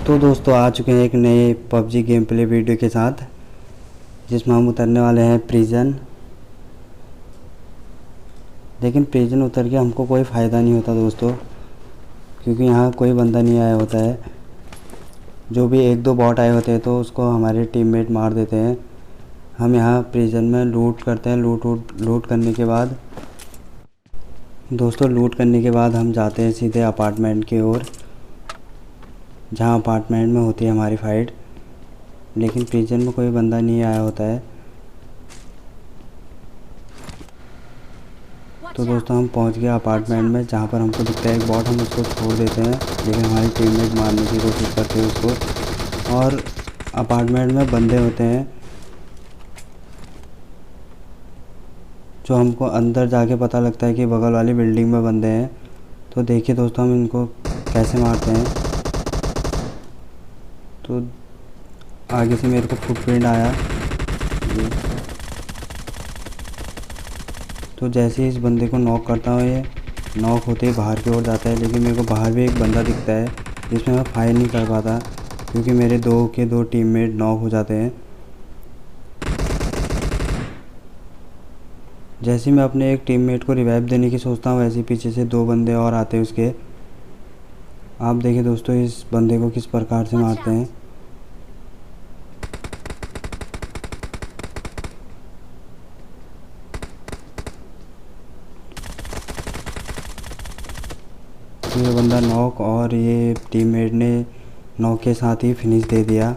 तो दोस्तों आ चुके हैं एक नए पबजी गेम प्ले वीडियो के साथ, जिसमें हम उतरने वाले हैं प्रिजन। लेकिन प्रिजन उतर के हमको कोई फ़ायदा नहीं होता दोस्तों, क्योंकि यहाँ कोई बंदा नहीं आया होता है। जो भी एक दो बॉट आए होते हैं तो उसको हमारे टीममेट मार देते हैं। हम यहाँ प्रिजन में लूट करते हैं। लूट करने के बाद दोस्तों हम जाते हैं सीधे अपार्टमेंट की ओर, जहाँ अपार्टमेंट में होती है हमारी फ़ाइट। लेकिन प्रिजन में कोई बंदा नहीं आया होता है। तो दोस्तों हम पहुंच गए अपार्टमेंट में, जहाँ पर हमको दिखता है एक बॉट। हम उसको छोड़ देते हैं, लेकिन हमारी टीममेट मारने की कोशिश करते हैं उसको। और अपार्टमेंट में बंदे होते हैं, जो हमको अंदर जाके पता लगता है कि बगल वाली बिल्डिंग में बंदे हैं। तो देखिए दोस्तों हम इनको कैसे मारते हैं। तो आगे से मेरे को फुटप्रिंट आया। तो जैसे ही इस बंदे को नॉक करता हूँ, ये नॉक होते ही बाहर की ओर जाता है। लेकिन मेरे को बाहर भी एक बंदा दिखता है, जिसमें मैं फायर नहीं कर पाता, क्योंकि मेरे दो टीममेट नॉक हो जाते हैं। जैसे ही मैं अपने एक टीममेट को रिवाइव देने की सोचता हूँ, वैसे ही पीछे से दो बंदे और आते हैं उसके। आप देखिए दोस्तों इस बंदे को किस प्रकार से मारते हैं। तो ये बंदा नॉक, और ये टीममेट ने नॉक के साथ ही फिनिश दे दिया।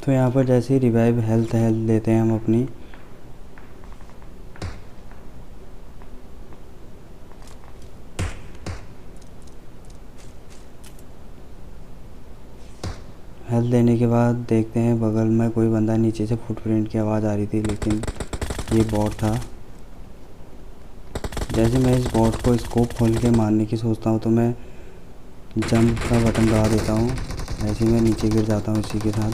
तो यहाँ पर जैसे ही रिवाइव हेल्थ लेते हैं हम अपनी। हेल्थ लेने के बाद देखते हैं बगल में कोई बंदा, नीचे से फुटप्रिंट की आवाज़ आ रही थी, लेकिन ये बॉट था। जैसे मैं इस बॉट को स्कोप खोल के मारने की सोचता हूँ, तो मैं जंप का बटन दबा देता हूँ। ऐसे ही मैं नीचे गिर जाता हूँ इसी के साथ।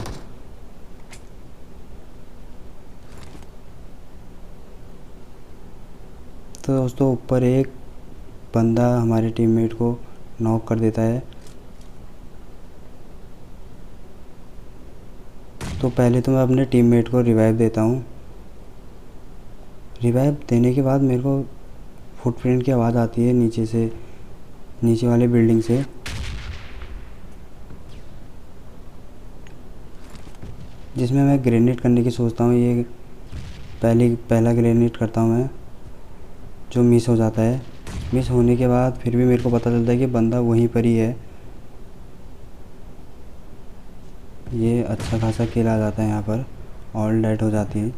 तो दोस्तों ऊपर एक बंदा हमारे टीममेट को नॉक कर देता है। तो पहले तो मैं अपने टीममेट को रिवाइव देता हूँ। रिवाइव देने के बाद मेरे को फुटप्रिंट की आवाज़ आती है नीचे से, नीचे वाली बिल्डिंग से। जिसमें मैं ग्रेनेड करने की सोचता हूँ। ये पहला ग्रेनेड करता हूँ मैं, जो मिस हो जाता है। मिस होने के बाद फिर भी मेरे को पता चलता है कि बंदा वहीं पर ही है। ये अच्छा खासा किल आ जाता है, यहाँ पर ऑल डेड हो जाती है।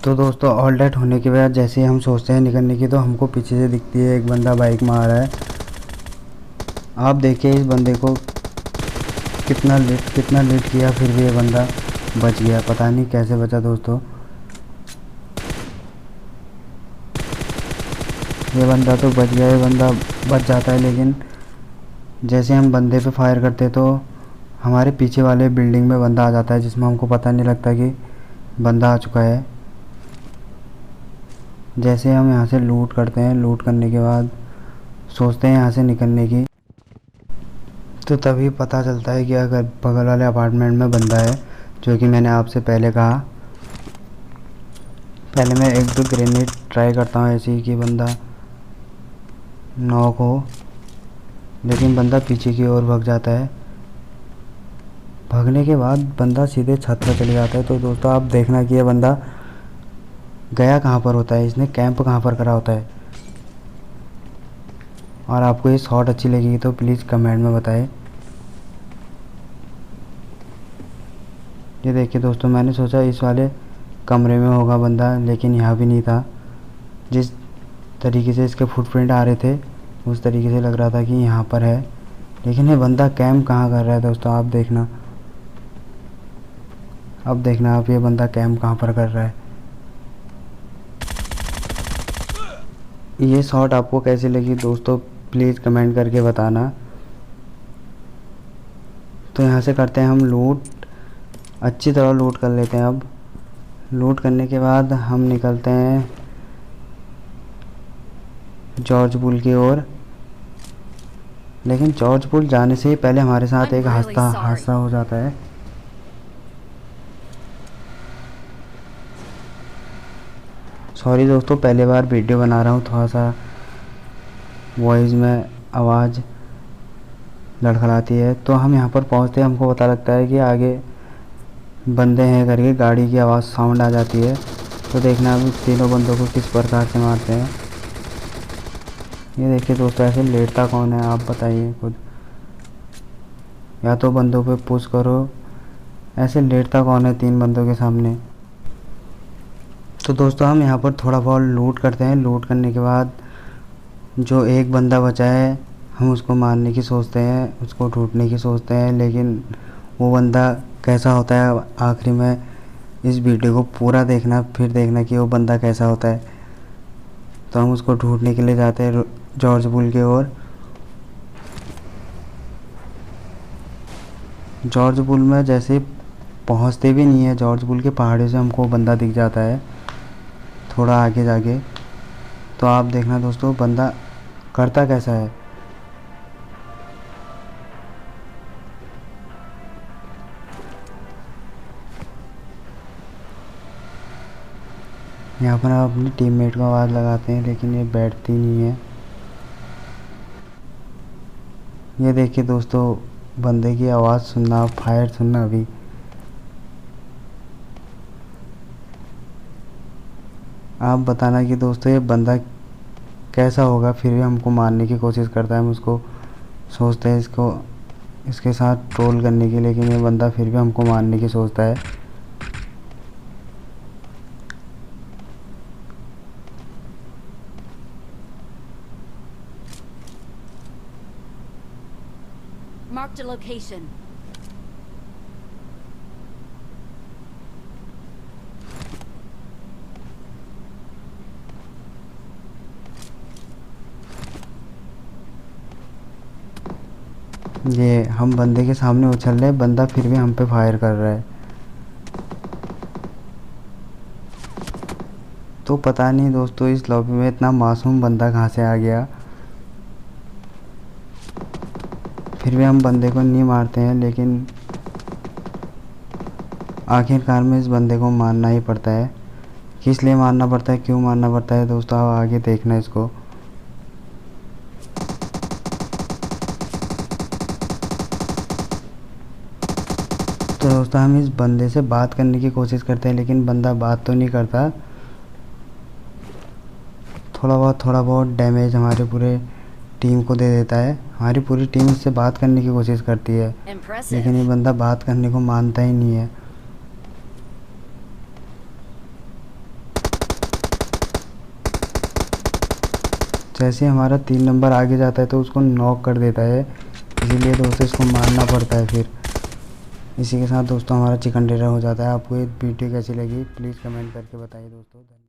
तो दोस्तों ऑल डेड होने के बाद जैसे ही हम सोचते हैं निकलने की, तो हमको पीछे से दिखती है एक बंदा बाइक में आ रहा है। आप देखिए इस बंदे को कितना लेट किया, फिर भी ये बंदा बच गया। पता नहीं कैसे बचा दोस्तों। ये बंदा तो बच गया, ये बंदा बच जाता है। लेकिन जैसे हम बंदे पे फायर करते तो हमारे पीछे वाले बिल्डिंग में बंदा आ जाता है, जिसमें हमको पता नहीं लगता कि बंदा आ चुका है। जैसे हम यहाँ से लूट करते हैं, लूट करने के बाद सोचते हैं यहाँ से निकलने की, तो तभी पता चलता है कि अगर बगल वाले अपार्टमेंट में बंदा है, जो कि मैंने आपसे पहले कहा। पहले मैं एक दो ग्रेनेड ट्राई करता हूँ ऐसे ही कि बंदा नॉक हो, लेकिन बंदा पीछे की ओर भाग जाता है। भागने के बाद बंदा सीधे छत पर चले जाता है। तो दोस्तों आप देखना कि ये बंदा गया कहाँ पर होता है, इसने कैंप कहाँ पर करा होता है। और आपको ये शॉट अच्छी लगेगी तो प्लीज़ कमेंट में बताएं। ये देखिए दोस्तों, मैंने सोचा इस वाले कमरे में होगा बंदा, लेकिन यहाँ भी नहीं था। जिस तरीके से इसके फुटप्रिंट आ रहे थे, उस तरीके से लग रहा था कि यहाँ पर है। लेकिन ये बंदा कैम्प कहाँ कर रहा है दोस्तों, आप देखना, अब देखना आप, ये बंदा कैम्प कहाँ पर कर रहा है। ये शॉट आपको कैसी लगी दोस्तों, प्लीज़ कमेंट करके बताना। तो यहाँ से करते हैं हम लूट, अच्छी तरह लूट कर लेते हैं। अब लूट करने के बाद हम निकलते हैं जॉर्ज पुल की ओर। लेकिन जॉर्ज पुल जाने से ही पहले हमारे साथ एक हादसा हो जाता है। सॉरी दोस्तों, पहली बार वीडियो बना रहा हूँ, थोड़ा सा वॉइस में आवाज़ लड़खड़ाती है। तो हम यहाँ पर पहुँचते हैं, हमको पता लगता है कि आगे बंदे हैं करके गाड़ी की आवाज़ साउंड आ जाती है। तो देखना अभी तीनों बंदों को किस प्रकार से मारते हैं। ये देखिए दोस्तों, ऐसे लेटता कौन है आप बताइए खुद, या तो बंदों पे पुश करो, ऐसे लेटता कौन है 3 बंदों के सामने। तो दोस्तों हम यहाँ पर थोड़ा बहुत लूट करते हैं। लूट करने के बाद जो एक बंदा बचा है हम उसको मारने की सोचते हैं, उसको ढूंढने की सोचते हैं, लेकिन वो बंदा कैसा होता है आखिरी में इस वीडियो को पूरा देखना, फिर देखना कि वो बंदा कैसा होता है। तो हम उसको ढूंढने के लिए जाते हैं जॉर्ज पुल की ओर। जॉर्ज पुल में जैसे पहुंचते भी नहीं है, जॉर्ज पुल के पहाड़ियों से हमको बंदा दिख जाता है थोड़ा आगे जाके। तो आप देखना दोस्तों बंदा करता कैसा है। यहाँ पर आप अपनी टीममेट को आवाज़ लगाते हैं, लेकिन ये बैठती नहीं है। ये देखिए दोस्तों, बंदे की आवाज़ सुनना, फायर सुनना। अभी आप बताना कि दोस्तों ये बंदा कैसा होगा, फिर भी हमको मारने की कोशिश करता है। हम उसको सोचते हैं इसके साथ ट्रोल करने की, लेकिन ये बंदा फिर भी हमको मारने की सोचता है। Marked a location. ये हम बंदे के सामने उछल रहे, बंदा फिर भी हम पे फायर कर रहा है। तो पता नहीं दोस्तों इस लॉबी में इतना मासूम बंदा कहाँ से आ गया। फिर भी हम बंदे को नहीं मारते हैं, लेकिन आखिरकार में इस बंदे को मारना ही पड़ता है। किस लिए मारना पड़ता है, क्यों मारना पड़ता है दोस्तों, आप आगे देखना इसको। तो दोस्तों हम इस बंदे से बात करने की कोशिश करते हैं, लेकिन बंदा बात तो नहीं करता। थोड़ा बहुत डैमेज हमारे पूरे टीम को दे देता है। हमारी पूरी टीम इससे बात करने की कोशिश करती है, लेकिन ये बंदा बात करने को मानता ही नहीं है। जैसे हमारा 3 नंबर आगे जाता है तो उसको नॉक कर देता है, इसीलिए दोस्तों इसको मारना पड़ता है। फिर इसी के साथ दोस्तों हमारा चिकन डिनर हो जाता है। आपको ये वीडियो कैसी लगी प्लीज़ कमेंट करके बताइए दोस्तों।